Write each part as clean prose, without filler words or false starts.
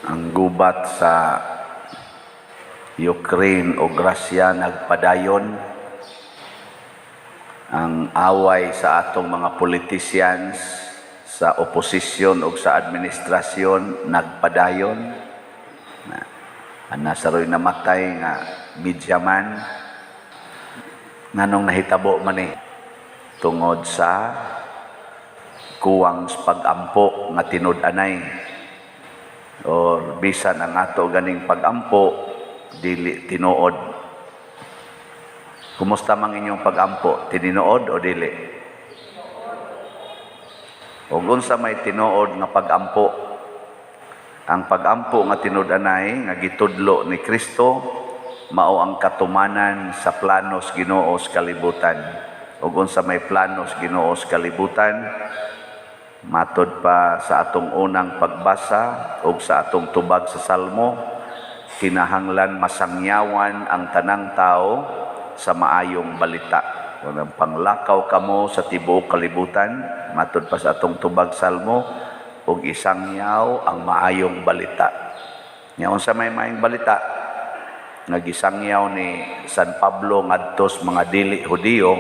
Ang gubat sa Ukraine o Russia nagpadayon. Ang away sa atong mga politicians sa oposisyon o sa administrasyon nagpadayon. Nasaroy namatay nga media man. Nganong nahitabo man tungod sa kuwang pag-ampo nga tinud-anay. Or bisan ang ato ganing pag-ampo, dili tinuod. Kumusta mang inyong pag-ampo? Tininuod o dili? O unsa may tinuod nga pag-ampo? Ang pag-ampo nga tinud-anay, nga gitudlo ni Kristo, mao ang katumanan sa planos Ginoo sa kalibutan. O unsa may planos Ginoo sa kalibutan, matod pa sa atong unang pagbasa o sa atong tubag sa Salmo, kinahanglan masangyawan ang tanang tao sa maayong balita. Kung panglakaw kamo sa tibuok kalibutan, matod pa sa atong tubag Salmo, ug isangyaw ang maayong balita. Ngayon sa may maayong balita, nagisangyaw ni San Pablo ngadto sa mga dili Hudiyo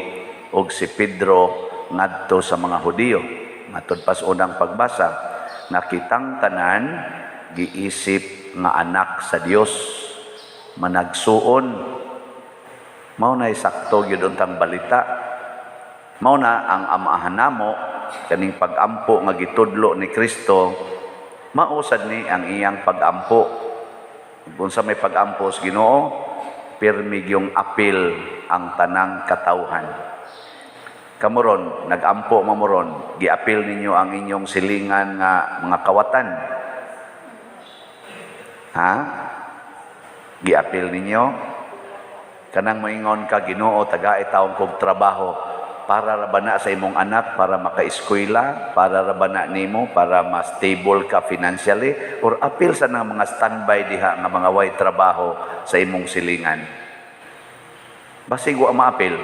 ug si Pedro ngadto sa mga Hudiyo. Matod pa sa unang pagbasa, nakitang tanan giisip nga anak sa Dios, managsuon. Mao na sakto gyud untang balita. Mao na ang amahan namo kaning pag-ampo nga gitudlo ni Kristo, mausad ni ang iyang pag-ampo. Unsa may pag-ampo sa Ginoo, pirmi gyung apil ang tanang katawhan. Kamuron, nag-ampo mamuron, giapil ninyo ang inyong silingan nga mga kawatan. Ha? Giapil ninyo? Kanang moingon ka, Ginoo, taga taong kog trabaho, para ra ba na sa imong anak, para maka-eskwela, para ra ba na nimo, para mas stable ka financially, or apil sa nang mga standby diha nga mga way trabaho sa imong silingan. Basig wa maapil.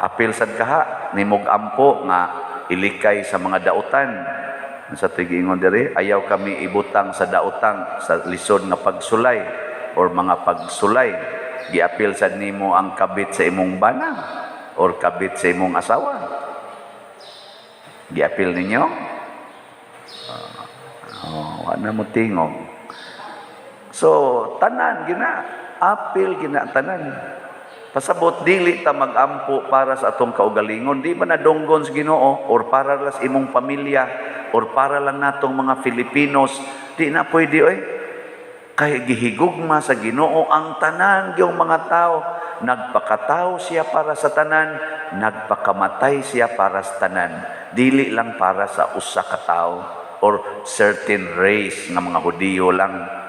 Apil sad kaha nimog ampo nga ilikay sa mga dautan. Sa tigingon diri, ayaw kami ibutang sa dautang sa lisod nga pagsulay or mga pagsulay. Giapil sad nimo ang kabit sa imong bana or kabit sa imong asawa. Giapil ninyo? Wala mo tingog. So, tanan gina, apil gina tanan. Pasabot dili ta mag-ampo para sa atong kaugalingon, di ba nadunggon sa Ginoo or para lang sa imong pamilya or para lang natong mga Filipinos, di na pwede kay gihigugma sa Ginoo ang tanan gyung mga tao. Nagpakatao siya para sa tanan, nagpakamatay siya para sa tanan, dili lang para sa usa ka tawo or certain race nga mga Hudiyo lang.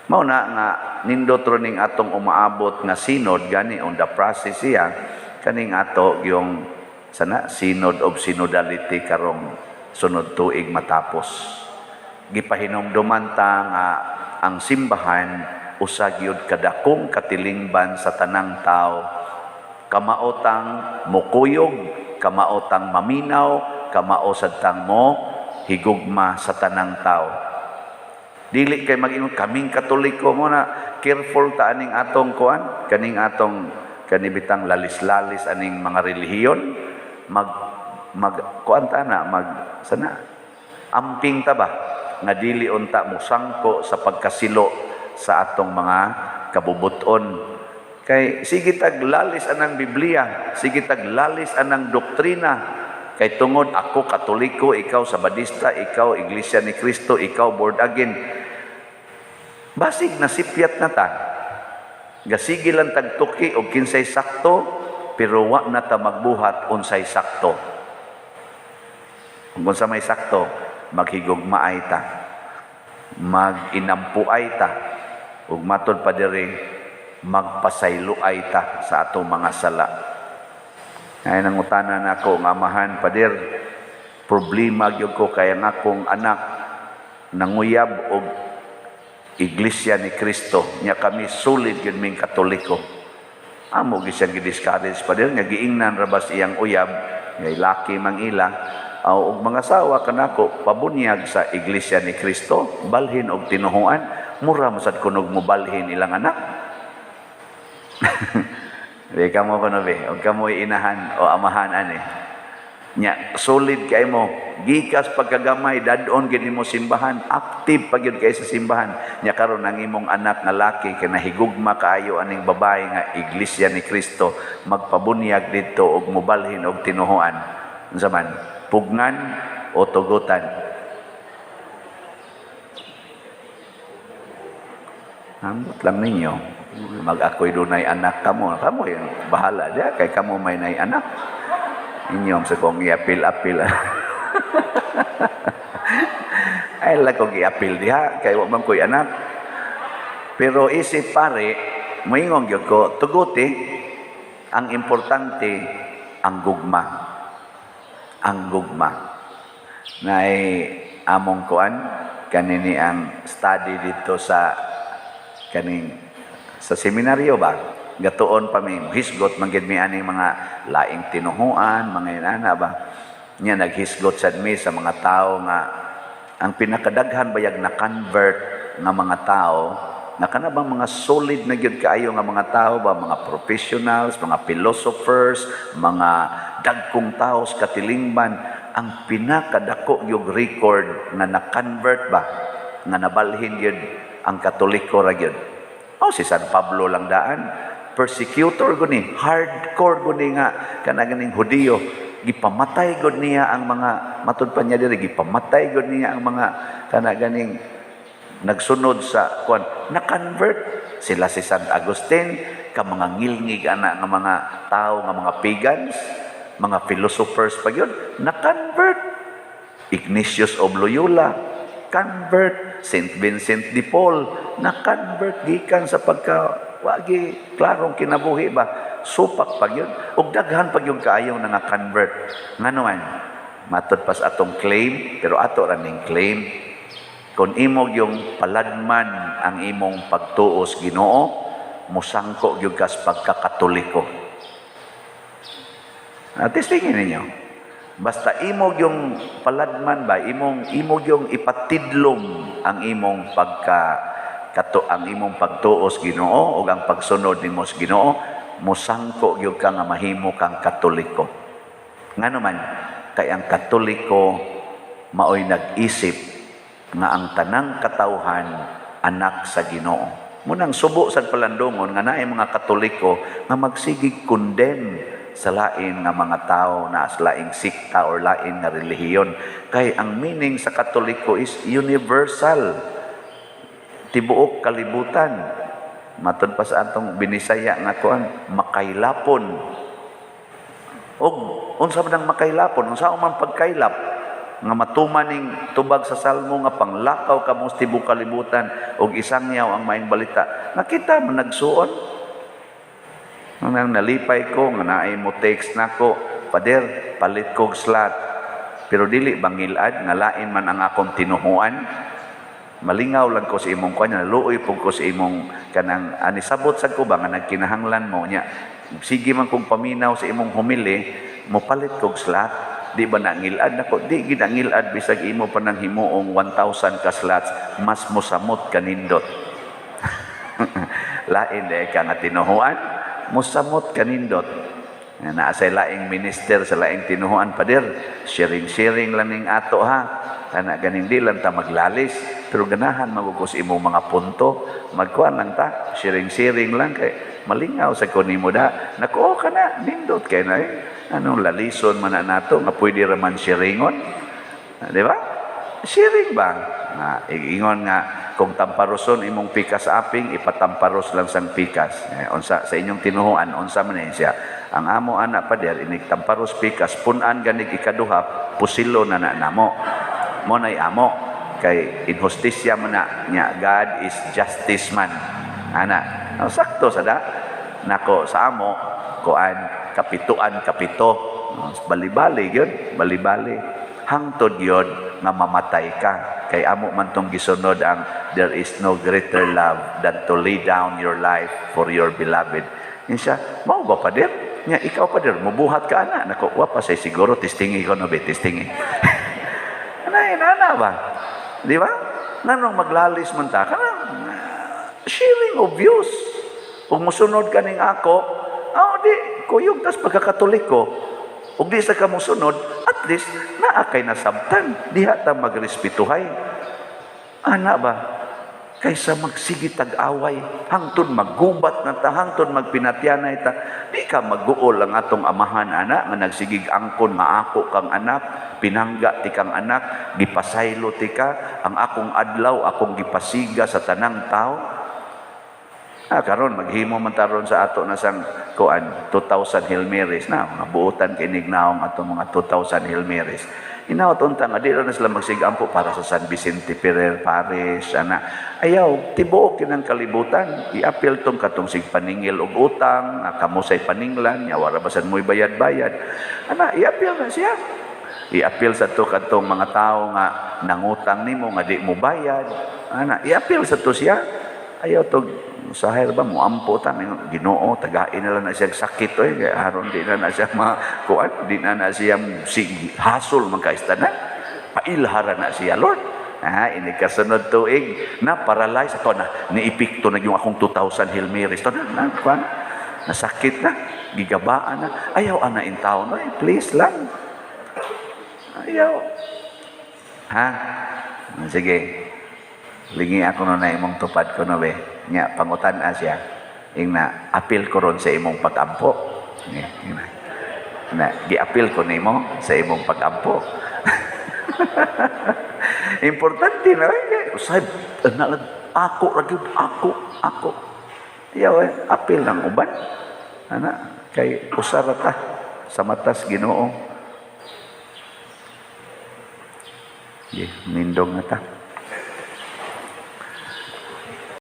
Mao na nga nindot ning atong umaabot nga synod gani on the process siya kaning ato yung sana synod of synodality karong sunod tuig matapos. Gipahinumduman ta nga ang simbahan usa gyud kadakong katilingban sa tanang tao. Kamaotang mukuyog, kamaotang maminaw, kamao sad tang mo higugma sa tanang tao. Dili kay mag-ingon kaming Katoliko mo na careful ta aning atong kuan, kaning atong kanibitang lalis-lalis aning mga relihiyon, kuan ta na sana amping ta ba nga dili unta musangko sa pagkasilo sa atong mga kabubuton. Kay sige tag lalis anang Biblia, sige tag lalis anang doktrina. Kay tungod ako Katoliko, ikaw Sabadista, ikaw Iglesia ni Cristo, ikaw born again. Basig na sipyat na ta. Gasigi lang tagtuki o kinsay sakto, pero wa na ta magbuhat unsay sakto. Kung unsa may sakto, maghigugmaay ta. Mag-inampuay ta. Ug matod pa diri, magpasayloay ta sa atong mga sala. Ay nangutanan ako nga amahan padir, problema gyud ko kay ang akong anak nanguyab og Iglesia ni Cristo, nya kami sulit gyud ming Katoliko. Amo gi siyang gi-discourage padir nga giingnan ra bas iyang uyab, nga laki mang ila, og mga asawa kanako pabunyag sa iglesia ni Kristo, balhin og tinuhuan, mura mo sad kunog mo balhin ilang anak. Di kamo kuno be, og kamo inahan o amahan ani. Nya solid kay mo, gikas pagkagamay dadon gid nimo simbahan, active pa gyud kay sa simbahan. Nya karon ang imong anak nga laki kay nahigugma kaayo aning babae nga iglesia ni Kristo, magpabunyag didto og mobalhin og tinuhuan. Unsa man? Pugnan o tugutan? Ambot lang ninyo. Mag-ako'y dunay anak kamo yung bahala diya kay kamo may nay anak. Inyong sa kong i-apil-apil. Ay lang kong i-apil diha kay wa man ko'y anak. Pero isip pare, moingong gyud ko, tuguti, ang importante ang gugma. Ang gugma. Nay among kuan kanini ang study dito sa kaning sa seminaryo ba? Gatuon pa mi hisgot manggid mi aning mga laing tinuhuan, mga inana ba. Nya naghisgot sad mi sa mga tao nga ang pinakadaghan bayag na convert nga mga tao na kanabang mga solid na gyud kaayo nga mga tao ba, mga professionals, mga philosophers, mga dagkong tao sa katilingban, ang pinakadako yung record na na-convert ba, nga nabalhin yun ang Katoliko ra gyud. O si San Pablo lang daan, persecutor guni, hardcore guni nga kanaganing Hudiyo, gipamatay gud niya ang mga matud pa niya diri, gipamatay gud niya ang mga kanaganing nagsunod sa kuan, na-convert sila si San Agustin, ka mga ngilngig ana nga mga tao nga mga pagans, mga philosophers pa yun, na-convert. Ignatius of Loyola, convert. Saint Vincent de Paul, na-convert gikan sa wagi klarong kinabuhi ba, supak pa yun. Ug daghan pa yung kaayaw na na-convert. Nga naman, matod pas atong claim, pero ato raning claim, kung imog yung paladman ang imong pagtuos Ginoo, musangko yung kas pagkakatoliko. Testingin ninyo. Basta imog yung paladman ba, imog yung ipatidlong ang imong ang imong pagtuos Ginoo o ang pagsunod nimo sa Ginoo, musangko yung ka nga mahimo kang Katoliko. Ngano man, kay ang Katoliko maoy nag-isip nga ang tanang katawhan anak sa Ginoo. Munang subo sa palandungon nga naay mga Katoliko nga magsigig condemn sa lain nga mga tao na sa laing sikta or lain nga relihiyon. Kay ang meaning sa Katoliko is universal. Tibuok kalibutan. Matod pa sa atong binisaya nga kuan, makaylapon. Og unsa man ang makaylapon? Unsa man pagkaylap? Nga matumaning tubag sa salmo nga panglakaw kamo tibuok kalibutan og isangyaw ang maayong balita. Nakita man nagsuon. Nang nalipay ko, nga naay mo text nako, Pader, palit kog slot. Pero dili bangilad, nga lain man ang akong tinuhuan. Malingaw lang ko sa imong kanya, naluoy po ko sa imong kanang, anisabot sa ko ba, nga nagkinahanglan mo niya. Sige man kong paminaw sa imong humili, mo palit kog slot. Di ba nangilad nako? Di ginangilad, bisag imo pa nang himuong 1,000 ka slots, mas mosamot kanindot. Lain de ka nga tinuhuan, musamot kanindot. Na sa laing minister, sa laing tinuhuan, Pader, sharing lang ning ato ha. Kana ganin di lang ta maglalis, pero ganahan magugos imong mga punto, magkuan lang ta, sharing lang kay malingaw sa kunimo da. Nako ka na, nindot kay na anong lalison man nato nga pwede ra man sharingon. Di ba? Sharing ba? Na ingon nga kung tamparoson imong pikas aping, ipatamparos lang sang pikas. Unsa sa inyong tinuhuan, unsa man siya. Ang amo anak Pader, inig tamparos pikas, punan ganig ikaduha, pusilo na namo. Mo nay amo, kay injustisya man na, nya God is justice man. Ana, sakto sada. Nako sa amo, kuan, kapito. Bali-bali yun, bali-bali. Hangtod yun, nga mamatay ka. Kay amo man tong gisunod ang there is no greater love than to lay down your life for your beloved. Insya, mao ba Pader? Nya ikaw pa dir mubuhat ka ana nako wa pa say siguro testingi ko no be testingi. Ana ba? Di ba? Nganong maglalis man ta kanang sharing of views. Kung musunod ka ning ako, di kuyog tas pagkakatoliko. Ug di sa ka musunod, at least naa kay nasabtan. Diha ta magrespetuhay. Ana ba? Kaysa magsigi tag-away, hangtod maggubat na ta, hangtod magpinatyanay ta, di ka magguol ang atong amahan, anak, nga nagsigig angkon, maako kang anak, pinangga ti kang anak, gipasaylo ti ka, ang akong adlaw, akong gipasiga sa tanang tao. Karon maghimo man taron sa ato na sang kuan 2,000 Hail Marys na mga buotan kinig naong atong mga 2,000 Hail Marys. Inaot unta nga di ra na sila magsigampo para sa San Vicente Ferrer Parish ana. Ayaw tibuok kinang kalibutan. I-appeal tong katong sigpaningil og utang, kamo say paninglan, nya wala basan mo'y bayad-bayad. Ana, i-appeal na siya. I-appeal sa to katong mga tao nga nangutang nimo nga di mo bayad. Ana, i-appeal sa to siya. Ayaw to sahir ba mo ampo ta Ginoo tagain na lang na siya sakit kay aron di na siya kuan di na siya hasol man kaistanan pailhara na siya Lord ini kasunod tuig na paralyze ato na niipikto na yung akong 2,000 Hail Marys to na kuan nasakit na gigabaan na ayaw ana in town please lang ayaw sige lingi ako na imong tupad ko na be nya pangutan siya ing na appeal ko ron sa imong pag-ampo na gi-appeal ko nimo sa imong pag-ampo importante na usay ako ragyud ako yaw appeal lang uban ana kay usara ta sa matas Ginoo mindong na ta